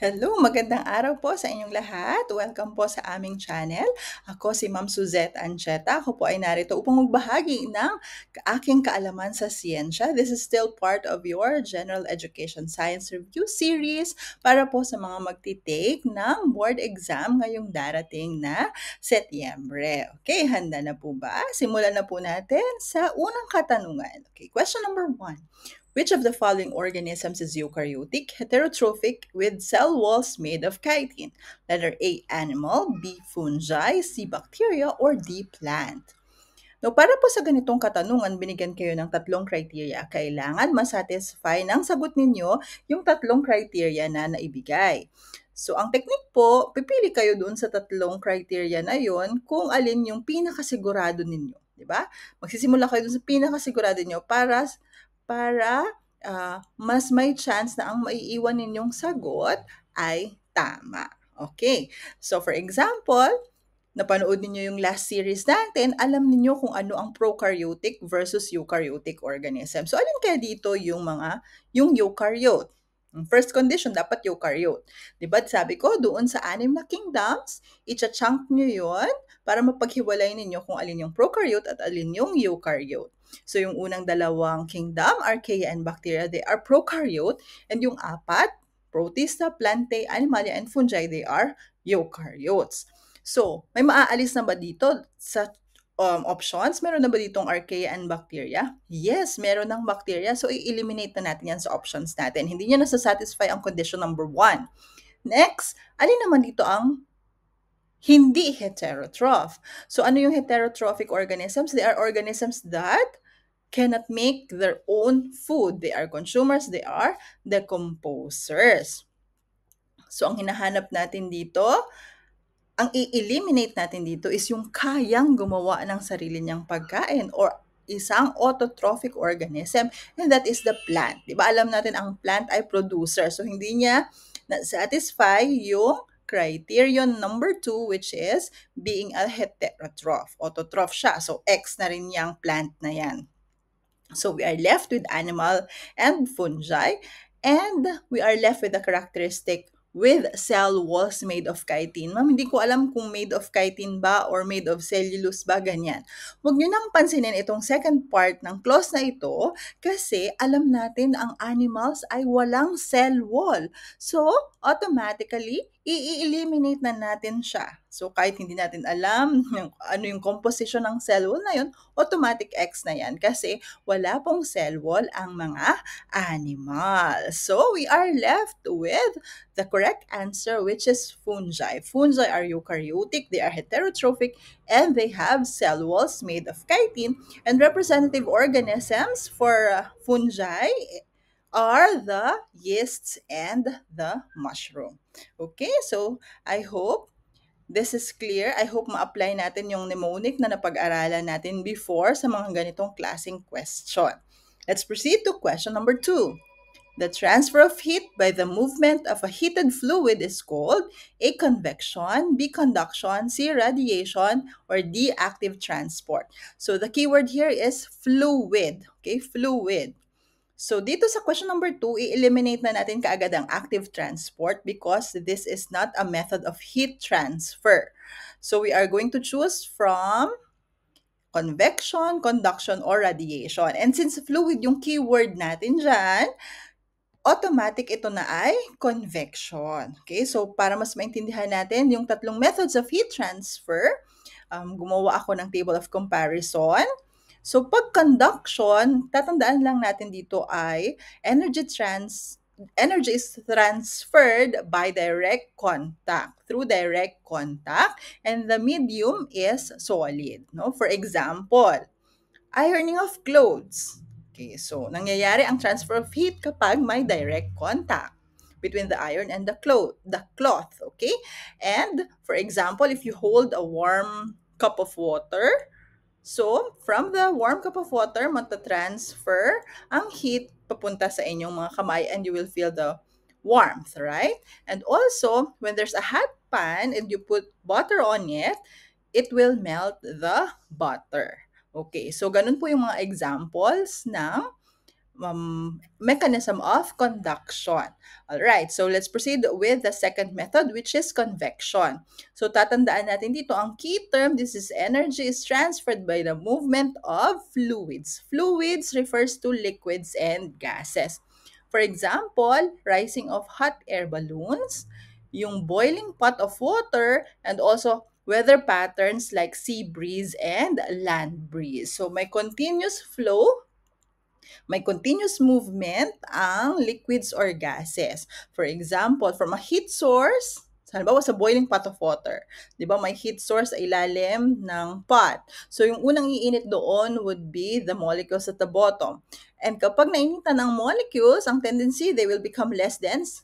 Hello, magandang araw po sa inyong lahat. Welcome po sa aming channel. Ako si Ma'am Suzette Ancheta. Ako po ay narito upang magbahagi ng aking kaalaman sa siyensya. This is still part of your General Education Science Review series para po sa mga magtitake ng board exam ngayong darating na Setyembre. Okay, handa na po ba? Simulan na po natin sa unang katanungan. Okay, question number 1. Which of the following organisms is eukaryotic, heterotrophic, with cell walls made of chitin? Letter A, animal, B, fungi, C, bacteria, or D, plant? No, para po sa ganitong katanungan, binigyan kayo ng tatlong criteria. Kailangan masatisfy ng sagot ninyo yung tatlong criteria na naibigay. So, ang technique po, pipili kayo doon sa tatlong criteria na yon kung alin yung pinakasigurado ninyo. Di ba? Magsisimula kayo doon sa pinakasigurado ninyo para mas may chance na ang maiiwan ninyong sagot ay tama. Okay. So, for example, napanood ninyo yung last series natin, alam niyo kung ano ang prokaryotic versus eukaryotic organism. So, alin kaya dito yung eukaryote? First condition, dapat eukaryote. Diba sabi ko, doon sa anim na kingdoms, icha-chunk nyo yun para mapaghiwalay ninyo kung alin yung prokaryote at alin yung eukaryote. So, yung unang dalawang kingdom, archaea and bacteria, they are prokaryote. And yung apat, protista, plantae, animalia, and fungi, they are eukaryotes. So, may maaalis na ba dito sa options? Meron na ba ditong archaea and bacteria? Yes, meron ng bacteria. So, i-eliminate na natin yan sa options natin. Hindi niya nasa-satisfy ang condition number 1. Next, alin naman dito ang hindi heterotroph? So, ano yung heterotrophic organisms? They are organisms that cannot make their own food. They are consumers. They are decomposers. So, ang hinahanap natin dito, ang i-eliminate natin dito is yung kayang gumawa ng sarili niyang pagkain or isang autotrophic organism, and that is the plant. Di ba alam natin ang plant ay producer. So, hindi niya na-satisfy yung criterion number 2, which is being a heterotroph. Autotroph siya. So, X na rin yung plant na yan. So, we are left with animal and fungi, and we are left with the characteristic with cell walls made of chitin. Ma'am, hindi ko alam kung made of chitin ba or made of cellulose ba, ganyan. Huwag nyo nang pansinin itong second part ng clause na ito kasi alam natin ang animals ay walang cell wall. So, automatically, i-eliminate na natin siya. So, kahit hindi natin alam ano yung composition ng cell wall na yun, automatic X na yan kasi wala pong cell wall ang mga animals. So, we are left with the correct answer, which is fungi. Fungi are eukaryotic, they are heterotrophic, and they have cell walls made of chitin. And representative organisms for fungi are the yeasts and the mushroom. Okay, so I hope this is clear. I hope ma-apply natin yung mnemonic na napag-aralan natin before sa mga ganitong klaseng question. Let's proceed to question number 2. The transfer of heat by the movement of a heated fluid is called A, convection, B, conduction, C, radiation, or D, active transport. So the keyword here is fluid. Okay, fluid. So dito sa question number 2, i-eliminate na natin kaagad ang active transport because this is not a method of heat transfer. So we are going to choose from convection, conduction, or radiation. And since fluid yung keyword natin dyan, automatic ito na ay convection. Okay, so para mas maintindihan natin yung tatlong methods of heat transfer, gumawa ako ng table of comparison. So pag conduction, tatandaan lang natin dito ay energy is transferred by direct contact, through direct contact, and the medium is solid. No? For example, ironing of clothes. Okay, so nangyayari ang transfer of heat kapag may direct contact between the iron and the cloth, okay? And for example, if you hold a warm cup of water, so from the warm cup of water, matatransfer ang heat papunta sa inyong mga kamay and you will feel the warmth, right? And also, when there's a hot pan and you put butter on it, it will melt the butter. Okay, so ganun po yung mga examples ng mechanism of conduction. All right, so let's proceed with the second method, which is convection. So tatandaan natin dito ang key term. This is energy is transferred by the movement of fluids. Fluids refers to liquids and gases. For example, rising of hot air balloons, yung boiling pot of water, and also weather patterns like sea breeze and land breeze. So may continuous flow, may continuous movement ang liquids or gases. For example, from a heat source, halimbawa sa boiling pot of water, di ba may heat source sa ilalim ng pot. So yung unang iinit doon would be the molecules at the bottom. And kapag nainitan ng molecules, ang tendency, they will become less dense,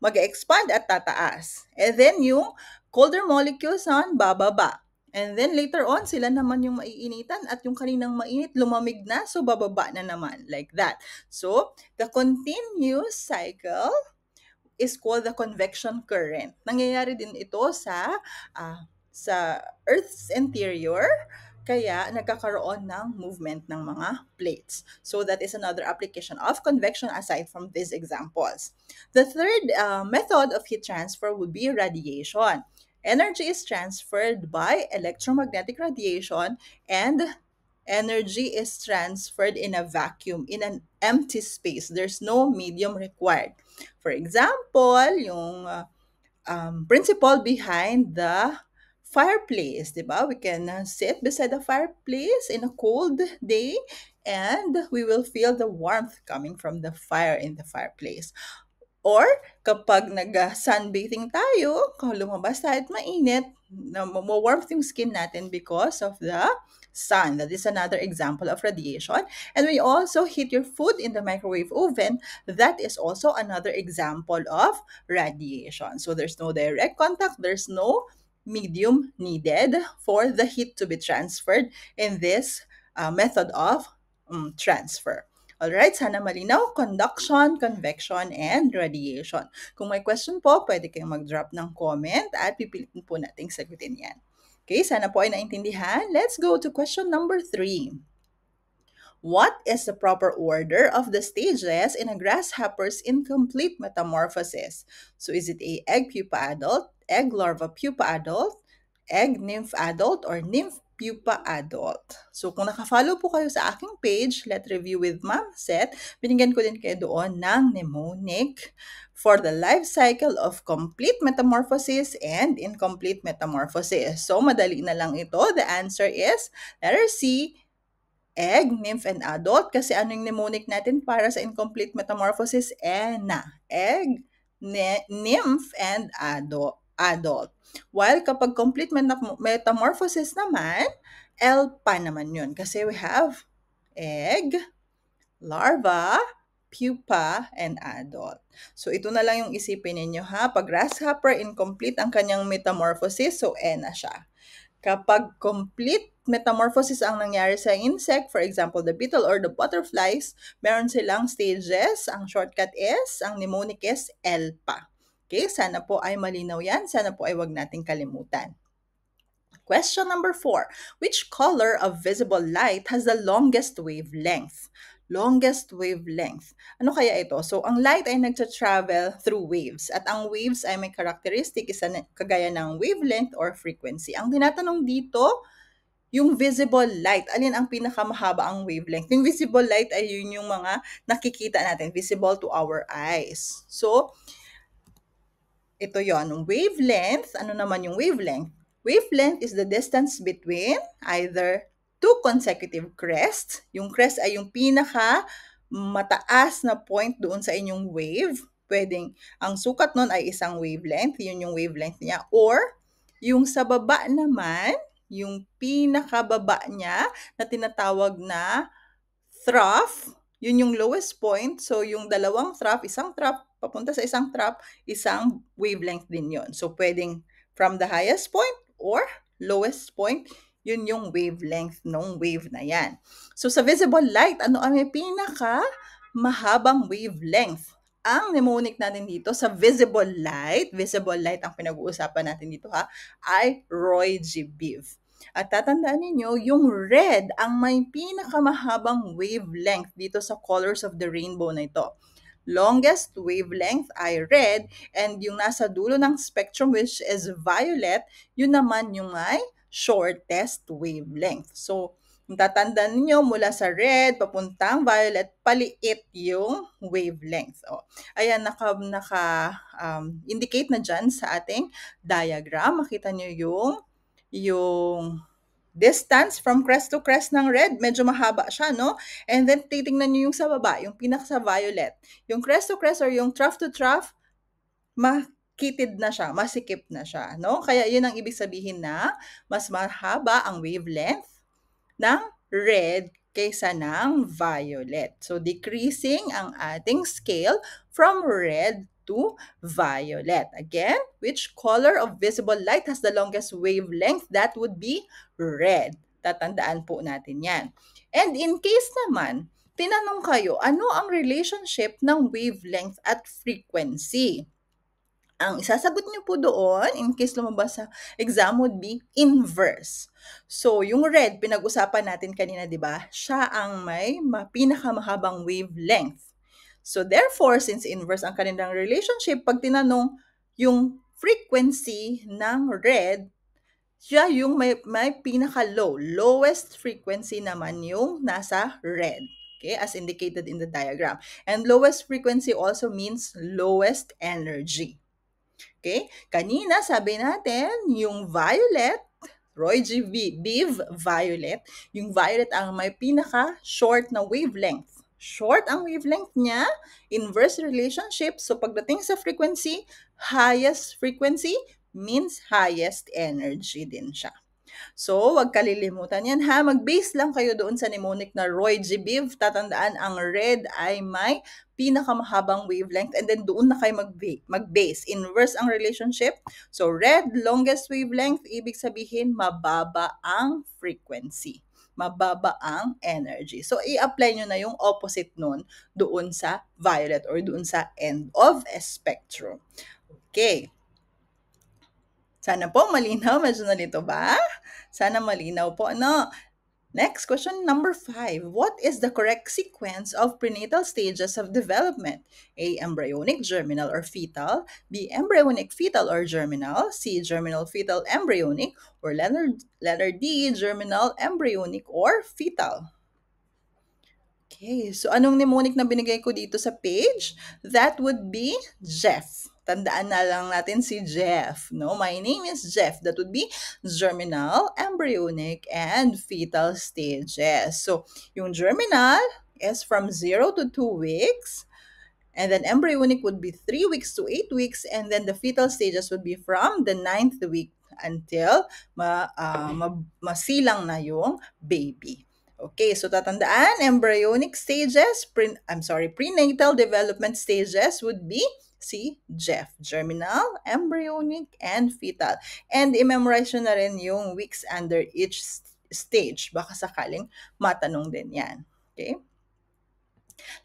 mag-expand at tataas. And then yung colder molecules on bababa. And then later on, sila naman yung maiinitan at yung kaninang mainit lumamig na, so bababa na naman, like that. So, the continuous cycle is called the convection current. Nangyayari din ito sa Earth's interior, kaya nagkakaroon ng movement ng mga plates. So that is another application of convection aside from these examples. The third method of heat transfer would be radiation. Energy is transferred by electromagnetic radiation, and energy is transferred in a vacuum, in an empty space. There's no medium required. For example, yung principle behind the fireplace, di ba? We can sit beside the fireplace in a cold day and we will feel the warmth coming from the fire in the fireplace. Or kapag nag-sunbathing tayo, kung lumabas tayo at mainit, warmth yung skin natin because of the sun. That is another example of radiation. And when you also heat your food in the microwave oven, that is also another example of radiation. So there's no direct contact, there's no medium needed for the heat to be transferred in this method of transfer. Alright, sana malinaw, conduction, convection, and radiation. Kung may question po, pwede kayong mag-drop ng comment at pipilitin po nating sagutin yan. Okay, sana po ay naintindihan. Let's go to question number 3. What is the proper order of the stages in a grasshopper's incomplete metamorphosis? So is it A, egg pupa adult, egg larva pupa adult, egg nymph adult, or nymph pupa adult? So kung nakafollow po kayo sa aking page, Let's Review with Ma'am Seth, binigyan ko din kayo doon ng mnemonic for the life cycle of complete metamorphosis and incomplete metamorphosis. So madali na lang ito. The answer is letter C, egg, nymph, and adult. Kasi ano yung mnemonic natin para sa incomplete metamorphosis? ENA. Egg, nymph, and adult. While kapag complete metamorphosis naman, ELPA naman yun. Kasi we have egg, larva, pupa, and adult. So ito na lang yung isipin ninyo ha. Pag grasshopper, incomplete ang kanyang metamorphosis, so ENA siya. Kapag complete metamorphosis ang nangyari sa insect, for example, the beetle or the butterflies, meron silang stages. Ang shortcut is, ang mnemonic is ELPA. Okay, sana po ay malinaw yan. Sana po ay wag nating kalimutan. Question number 4. Which color of visible light has the longest wavelength? Longest wavelength. Ano kaya ito? So, ang light ay nagta-travel through waves. At ang waves ay may characteristic, isa kagaya ng wavelength or frequency. Ang tinatanong dito, yung visible light, alin ang pinakamahaba ang wavelength? Yung visible light ay yun yung mga nakikita natin, visible to our eyes. So, ito yon, wavelength. Ano naman yung wavelength? Wavelength is the distance between either two consecutive crests. Yung crest ay yung pinaka mataas na point doon sa inyong wave. Pwedeng, ang sukat nun ay isang wavelength. Yun yung wavelength niya. Or, yung sa baba naman, yung pinakababa niya na tinatawag na trough, yun yung lowest point. So, yung dalawang trough, isang trough, papunta sa isang trough, isang wavelength din yun. So, pwedeng from the highest point or lowest point, yun yung wavelength ng wave na yan. So, sa visible light, ano ang may pinaka mahabang wavelength? Ang mnemonic natin dito sa visible light ang pinag-uusapan natin dito ha, ay Roy G. Biv. At tatandaan ninyo, yung red ang may pinakamahabang wavelength dito sa colors of the rainbow na ito. Longest wavelength ay red, and yung nasa dulo ng spectrum which is violet, yun naman yung may shortest wavelength. So, tatandaan niyo mula sa red papuntang violet, paliit yung wavelength. O, ayan, indicate na dyan sa ating diagram. Makita niyo yung distance from crest to crest ng red, medyo mahaba siya, no? And then, titingnan nyo yung sa baba, yung pinaka sa violet. Yung crest to crest or yung trough to trough, makitid na siya, masikip na siya, no? Kaya yun ang ibig sabihin na mas mahaba ang wavelength ng red kaysa ng violet. So, decreasing ang ating scale from red to violet. Again, which color of visible light has the longest wavelength? That would be red. Tatandaan po natin yan. And in case naman, tinanong kayo, ano ang relationship ng wavelength at frequency? Ang isasagot niyo po doon, in case lumabas sa exam, would be inverse. So, yung red, pinag-usapan natin kanina, di ba? Siya ang may pinakamahabang wavelength. So, therefore, since inverse ang kanilang relationship, pag tinanong yung frequency ng red, siya yung may pinaka-low. Lowest frequency naman yung nasa red. Okay, as indicated in the diagram. And lowest frequency also means lowest energy. Okay? Kanina, sabi natin, yung violet, Roy G. Biv violet, yung violet ang may pinaka-short na wavelength. Short ang wavelength niya, inverse relationship. So, pagdating sa frequency, highest frequency means highest energy din siya. So, wag kalilimutan yan ha. Mag-base lang kayo doon sa mnemonic na Roy G. Biv. Tatandaan, ang red ay may pinakamahabang wavelength and then doon na kayo mag-base. Inverse ang relationship. So, red, longest wavelength, ibig sabihin, mababa ang frequency. Mababa ang energy. So, i-apply nyo na yung opposite nun doon sa violet or doon sa end of a spectrum. Okay. Sana po malinaw. Medyo nalito ba? Sana malinaw po. Ano? Next, question number 5. What is the correct sequence of prenatal stages of development? A. Embryonic, germinal, or fetal. B. Embryonic, fetal, or germinal. C. Germinal, fetal, embryonic. Or letter D. Germinal, embryonic, or fetal. Okay, so anong mnemonic na binigay ko dito sa page? That would be Jeff. Tandaan na lang natin si Jeff, no? My name is Jeff. That would be germinal, embryonic, and fetal stages. So, yung germinal is from 0 to 2 weeks. And then embryonic would be 3 weeks to 8 weeks. And then the fetal stages would be from the 9th week until masilang na yung baby. Okay, so tatandaan, embryonic stages, prenatal development stages would be si Jeff. Germinal, embryonic, and fetal. And i-memorize na rin yung weeks under each stage. Baka sakaling matanong din yan. Okay?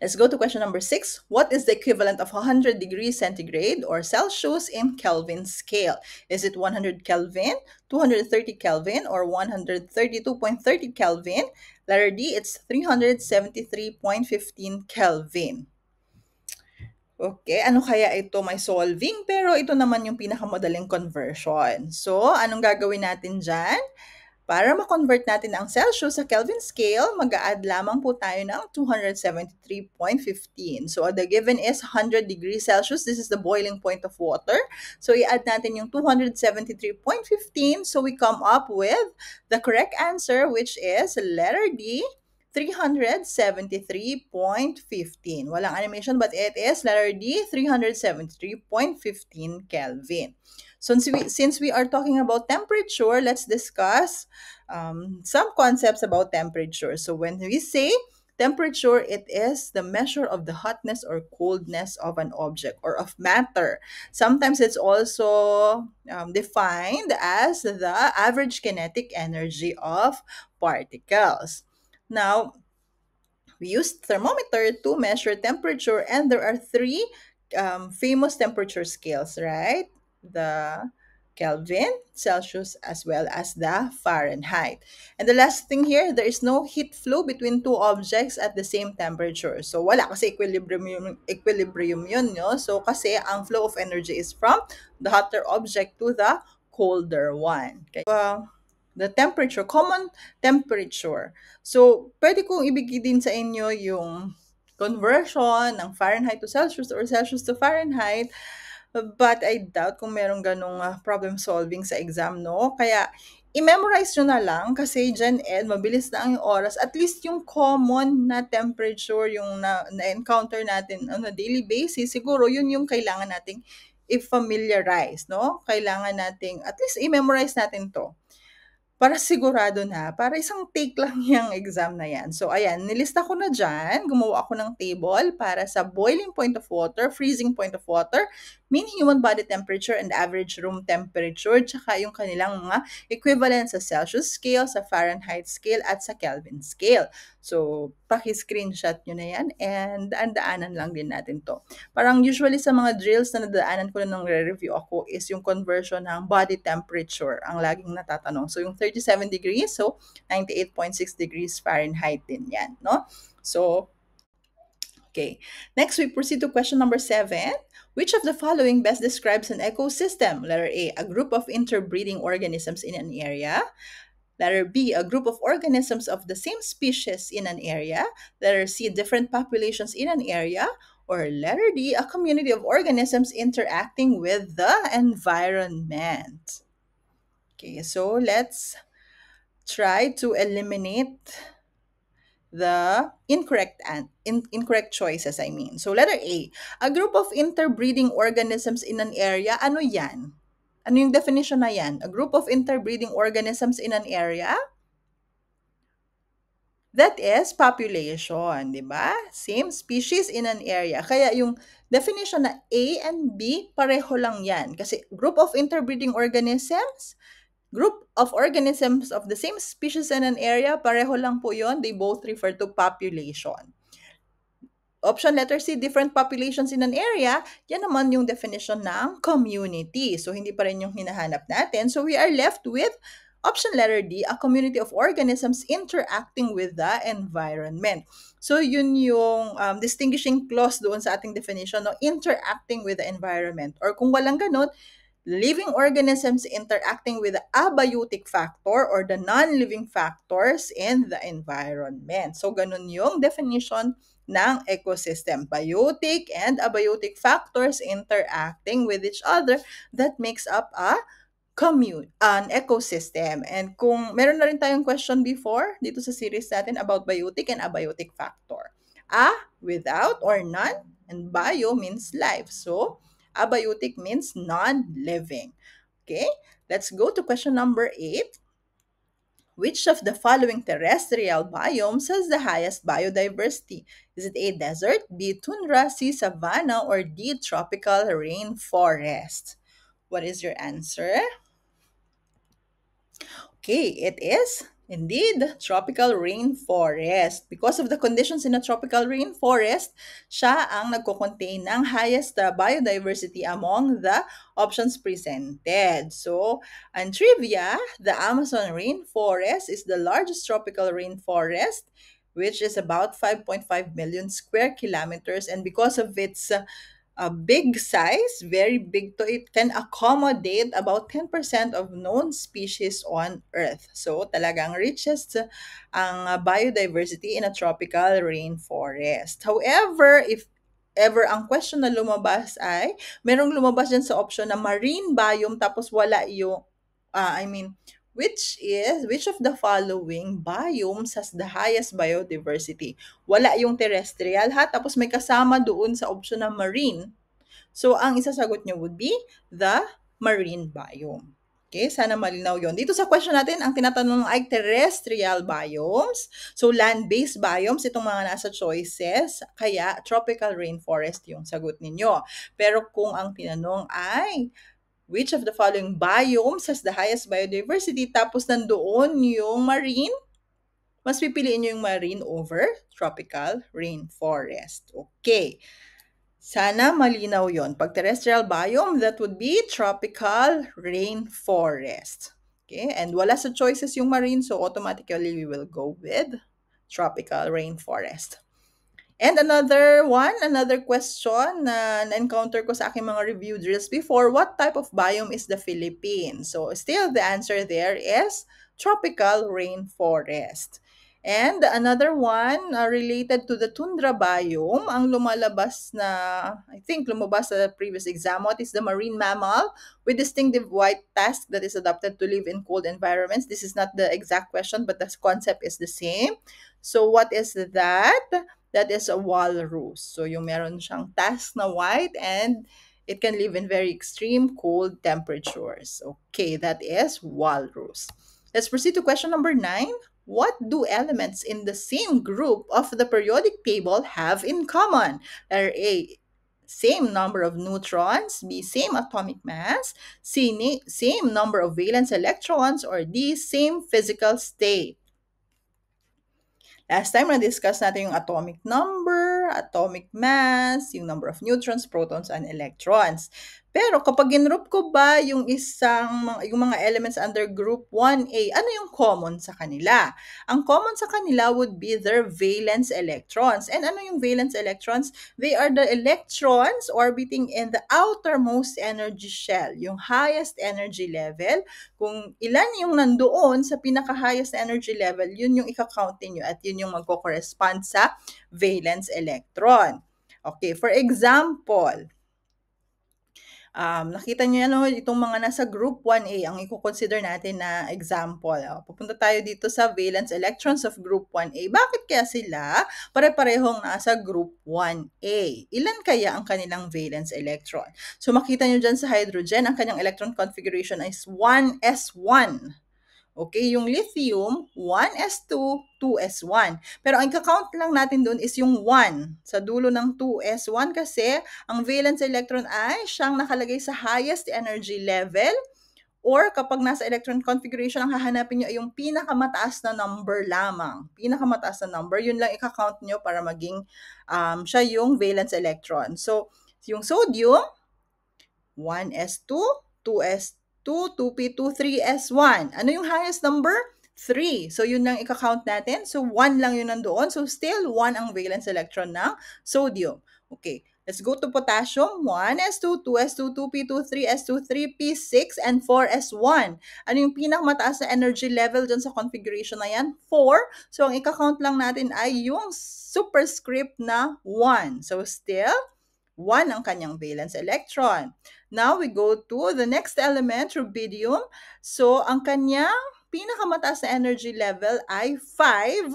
Let's go to question number 6. What is the equivalent of 100 degrees centigrade or Celsius in Kelvin scale? Is it 100 Kelvin, 230 Kelvin, or 132.30 Kelvin? Letter D, it's 373.15 Kelvin. Okay, ano kaya ito? May solving, pero ito naman yung pinakamadaling conversion. So, anong gagawin natin dyan? Para ma-convert natin ang Celsius sa Kelvin scale, mag-a-add lamang po tayo ng 273.15. So, the given is 100 degrees Celsius. This is the boiling point of water. So, i-add natin yung 273.15. So, we come up with the correct answer, which is letter D, 373.15. Walang animation, but it is letter D, 373.15 Kelvin. So since we are talking about temperature, let's discuss some concepts about temperature. So when we say temperature, it is the measure of the hotness or coldness of an object or of matter. Sometimes it's also defined as the average kinetic energy of particles. Now, we use thermometer to measure temperature, and there are three famous temperature scales, right? The Kelvin, Celsius, as well as the Fahrenheit. And the last thing here, there is no heat flow between two objects at the same temperature. So wala kasi equilibrium yun, no? So kasi ang flow of energy is from the hotter object to the colder one. Okay. The temperature, common temperature. So, pwede kong ibigay din sa inyo yung conversion ng Fahrenheit to Celsius or Celsius to Fahrenheit. But I doubt kung merong ganong problem solving sa exam, no? Kaya, i-memorize nyo na lang kasi Gen Ed, mabilis na ang oras. At least yung common na temperature, yung na-encounter natin on a daily basis, siguro yun yung kailangan nating i-familiarize, no? Kailangan nating, at least i-memorize natin to. Para sigurado na, para isang take lang yung exam na yan. So, ayan, nilista ko na dyan. Gumawa ako ng table para sa boiling point of water, freezing point of water, mean human body temperature and average room temperature, tsaka yung kanilang mga equivalent sa Celsius scale, sa Fahrenheit scale, at sa Kelvin scale. So, paki-screenshot nyo na yan and daan-daanan lang din natin to. Parang usually sa mga drills na nadaanan ko na nung re-review ako is yung conversion ng body temperature ang laging natatanong. So, yung 37 degrees, so 98.6 degrees Fahrenheit din yan, no? So, okay. Next, we proceed to question number 7. Which of the following best describes an ecosystem? Letter A, a group of interbreeding organisms in an area. Letter B, a group of organisms of the same species in an area. Letter C, different populations in an area. Or letter D, a community of organisms interacting with the environment. Okay, so let's try to eliminate the incorrect choices, I mean. So letter A, a group of interbreeding organisms in an area. Ano yan? Ano yung definition na yan? A group of interbreeding organisms in an area? That is population, di ba? Same species in an area. Kaya yung definition na A and B, pareho lang yan. Kasi group of interbreeding organisms, group of organisms of the same species in an area, pareho lang po yon. They both refer to population. Option letter C, different populations in an area, yan naman yung definition ng community. So, hindi pa rin yung hinahanap natin. So, we are left with option letter D, a community of organisms interacting with the environment. So, yun yung distinguishing clause doon sa ating definition, no? Interacting with the environment. Or kung walang ganun, living organisms interacting with the abiotic factor or the non-living factors in the environment. So, ganun yung definition ng ecosystem. Biotic and abiotic factors interacting with each other that makes up an ecosystem. And kung meron na rin tayong question before dito sa series natin about biotic and abiotic factor. Without or none, and bio means life. So, abiotic means non-living. Okay, let's go to question number 8. Which of the following terrestrial biomes has the highest biodiversity? Is it A, desert, B, tundra, C, savanna, or D, tropical rainforest? What is your answer? Okay, it is indeed tropical rainforest. Because of the conditions in a tropical rainforest, siya ang nagko-contain ng highest biodiversity among the options presented. So, ang trivia, the Amazon rainforest is the largest tropical rainforest, which is about 5.5 million square kilometers. And because of its a big size, very big to it, can accommodate about 10% of known species on Earth. So, talagang richest ang biodiversity in a tropical rainforest. However, if ever ang question na lumabas ay, merong lumabas dyan sa option na marine biome tapos wala yung, which of the following biomes has the highest biodiversity? Wala yung terrestrial ha, tapos may kasama doon sa option na marine. So, ang isasagot nyo would be the marine biome. Okay, sana malinaw yon. Dito sa question natin, ang tinatanong ay terrestrial biomes. So, land-based biomes, itong mga nasa choices, kaya tropical rainforest yung sagot ninyo. Pero kung ang tinanong ay, which of the following biomes has the highest biodiversity? Tapos nandoon yung marine. Mas pipiliin nyo yung marine over tropical rainforest. Okay. Sana malinaw yon. Pag terrestrial biome, that would be tropical rainforest. Okay? And wala sa choices yung marine, so automatically we will go with tropical rainforest. And another question na na-encounter ko sa aking mga review drills before, what type of biome is the Philippines? So still the answer there is tropical rainforest. And another one related to the tundra biome, ang lumalabas na, I think lumabas sa previous exam, what is the marine mammal with distinctive white tusk that is adapted to live in cold environments? This is not the exact question, but the concept is the same. So what is that? That is a walrus. So yung meron siyang tusk na white and it can live in very extreme cold temperatures. Okay, that is walrus. Let's proceed to question number 9. What do elements in the same group of the periodic table have in common? Letter A, same number of neutrons, B, same atomic mass, C, same number of valence electrons, or D, same physical state. Last time, na-discuss natin yung atomic number, atomic mass, yung number of neutrons, protons, and electrons. Pero kapag ginroup ko ba yung yung mga elements under group 1A, ano yung common sa kanila? Ang common sa kanila would be their valence electrons. And ano yung valence electrons? They are the electrons orbiting in the outermost energy shell, yung highest energy level. Kung ilan yung nandoon sa pinaka-highest energy level, yun yung ika-count niyo at yun yung magko-correspond sa valence electron. Okay, for example, nakita niyo yan, no? Itong mga nasa group 1A, ang i-consider natin na example. Pupunta tayo dito sa valence electrons of group 1A. Bakit kaya sila pare-parehong nasa group 1A? Ilan kaya ang kanilang valence electron? So makita niyo dyan sa hydrogen, ang kanyang electron configuration is 1s1. Okay, yung lithium, 1s2, 2s1. Pero ang count lang natin doon is yung 1 sa dulo ng 2s1 kasi ang valence electron ay siyang nakalagay sa highest energy level, or kapag nasa electron configuration, ang hahanapin nyo ay yung pinakamataas na number lamang. Pinakamataas na number, yun lang i-count nyo para maging siya yung valence electron. So, yung sodium, 1s2, 2s2, 2p2, 3s1. Ano yung highest number? 3. So, yun lang i-count natin. So, 1 lang yun nandoon. So, still 1 ang valence electron ng sodium. Okay. Let's go to potassium. 1s2, 2s2, 2p2, 3s2, 3p6, and 4s1. Ano yung pinakamataas na energy level dyan sa configuration na yan? 4. So, ang i-count lang natin ay yung superscript na 1. So, still 1 ang kanyang valence electron. Now, we go to the next element, rubidium. So, ang kanyang pinakamataas na energy level ay 5.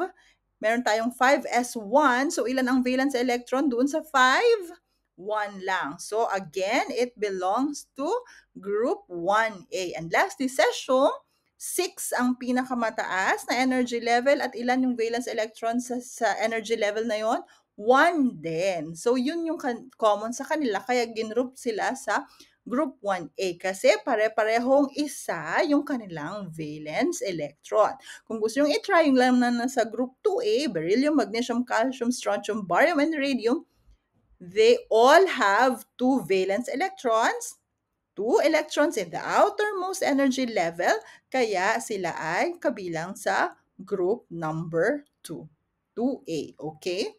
Meron tayong 5s1. So, ilan ang valence electron doon sa 5? 1 lang. So, again, it belongs to group 1A. And lastly, cesium, 6 ang pinakamataas na energy level at ilan yung valence electrons sa energy level na yon? 1 din. So, yun yung common sa kanila. Kaya ginroup sila sa group 1A kasi pare-parehong isa yung kanilang valence electron. Kung gusto nyo i-try yung lang na nasa group 2A, beryllium, magnesium, calcium, strontium, barium, and radium, they all have 2 valence electrons, 2 electrons in the outermost energy level, kaya sila ay kabilang sa group number 2, 2A, okay?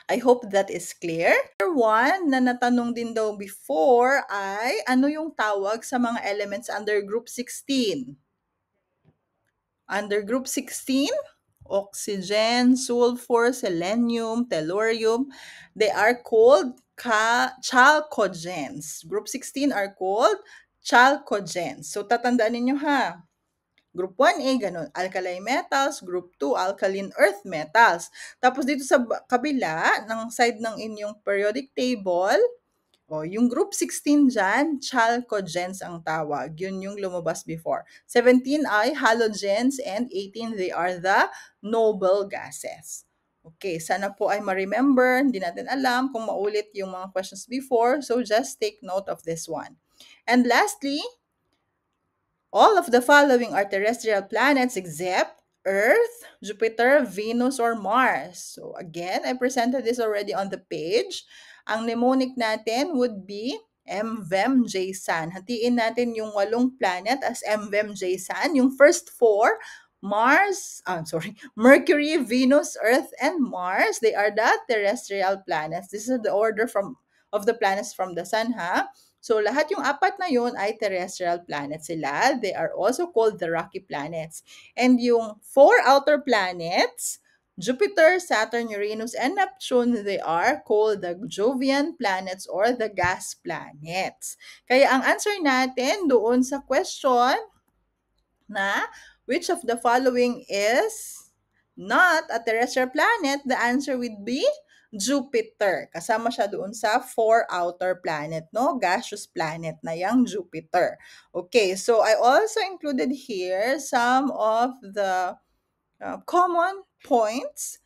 I hope that is clear. Number 1 na natanong din daw before ay ano yung tawag sa mga elements under group 16? Under group 16, oxygen, sulfur, selenium, tellurium, they are called chalcogens. Group 16 are called chalcogens. So tatandaan ninyo ha. Group 1A, ganun, alkali metals. Group 2, alkaline earth metals. Tapos dito sa kabila, ng side ng inyong periodic table, yung group 16 dyan, chalcogens ang tawag. Yun yung lumabas before. 17 ay halogens and 18, they are the noble gases. Okay, sana po ay ma-remember. Hindi natin alam kung maulit yung mga questions before. So just take note of this one. And lastly, all of the following are terrestrial planets except Earth, Jupiter, Venus, or Mars. So again, I presented this already on the page. Ang mnemonic natin would be MVEM-JSAN. Hatiin natin yung 8 planet as MVEM-JSAN. Yung first 4, Mercury, Venus, Earth, and Mars, they are the terrestrial planets. This is the order of the planets from the sun, ha? So, lahat yung 4 na yun ay terrestrial planets sila. They are also called the rocky planets. And yung 4 outer planets, Jupiter, Saturn, Uranus, and Neptune, they are called the Jovian planets or the gas planets. Kaya ang answer natin doon sa question na which of the following is not a terrestrial planet, the answer would be Jupiter. Kasama siya doon sa 4 outer planet, no? Gaseous planet na yung Jupiter. Okay, so I also included here some of the common points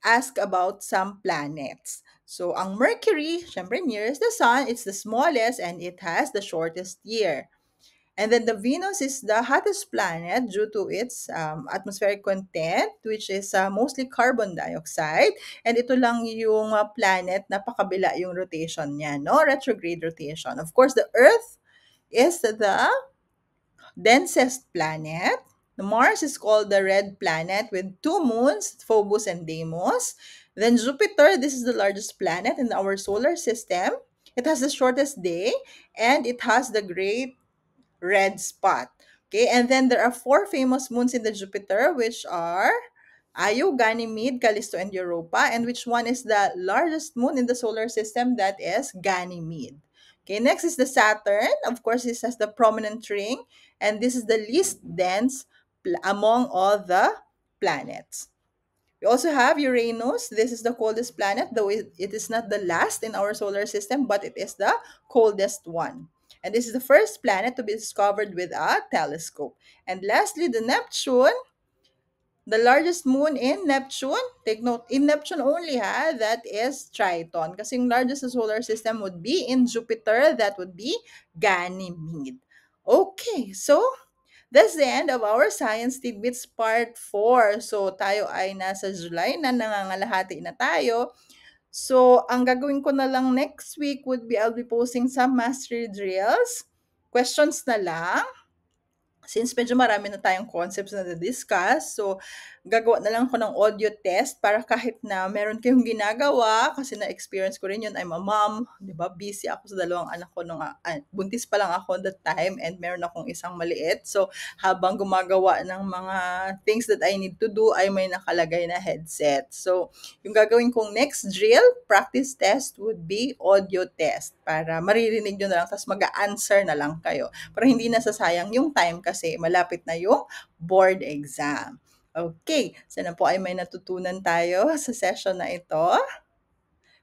asked about some planets. So, ang Mercury, syempre nearest the Sun, it's the smallest and it has the shortest year. And then the Venus is the hottest planet due to its atmospheric content, which is mostly carbon dioxide. And ito lang yung planet na pakabila yung rotation niya, no? Retrograde rotation. Of course, the Earth is the densest planet. Mars is called the red planet with 2 moons, Phobos and Deimos. Then Jupiter, this is the largest planet in our solar system. It has the shortest day and it has the great red spot. Okay, and then there are 4 famous moons in the Jupiter, which are Io, Ganymede, Callisto, and Europa. And which one is the largest moon in the solar system? That is Ganymede. Okay, next is the Saturn. Of course, this has the prominent ring, and this is the least dense among all the planets. We also have Uranus. This is the coldest planet, though it is not the last in our solar system, but it is the coldest one. And this is the first planet to be discovered with a telescope. And lastly, the Neptune, the largest moon in Neptune. Take note, in Neptune only, ha, that is Triton. Kasi yung largest sa solar system would be in Jupiter, that would be Ganymede. Okay, so that's the end of our Science Tidbits Part 4. So, tayo ay nasa July na, nangangalahati na tayo. So, ang gagawin ko na lang next week would be I'll be posting some mastery drills. Questions na lang. Since medyo marami na tayong concepts na discuss, so gagawa na lang ako ng audio test para kahit na meron kayong ginagawa, kasi na-experience ko rin yun, I'm a mom, di ba? Busy ako sa 2 anak ko nung buntis pa lang ako that time and meron akong isang maliit. So, habang gumagawa ng mga things that I need to do, ay may nakalagay na headset. So, yung gagawin kong next drill, practice test would be audio test para maririnig nyo na lang, tapos mag-answer na lang kayo. Para hindi nasasayang yung time kasi malapit na yung board exam. Okay, sana po ay may natutunan tayo sa session na ito.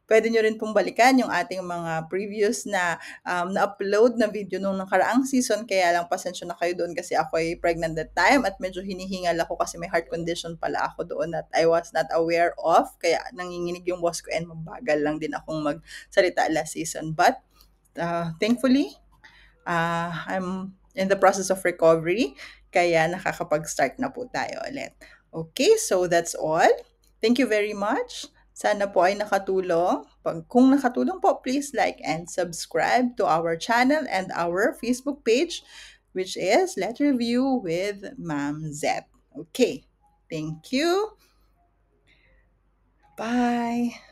Pwede nyo rin pong balikan yung ating mga previous na na-upload na video nung nakaraang season. Kaya lang pasensya na kayo doon kasi ako ay pregnant that time at medyo hinihingal ako kasi may heart condition pala ako doon that I was not aware of. Kaya nanginginig yung boss ko and mabagal lang din akong magsalita last season. But thankfully, I'm in the process of recovery. Kaya nakakapag-start na po tayo ulit. Okay, so that's all. Thank you very much. Sana po ay nakatulong. Kung nakatulong po, please like and subscribe to our channel and our Facebook page, which is Let Review with Ma'am Zet. Okay, thank you. Bye.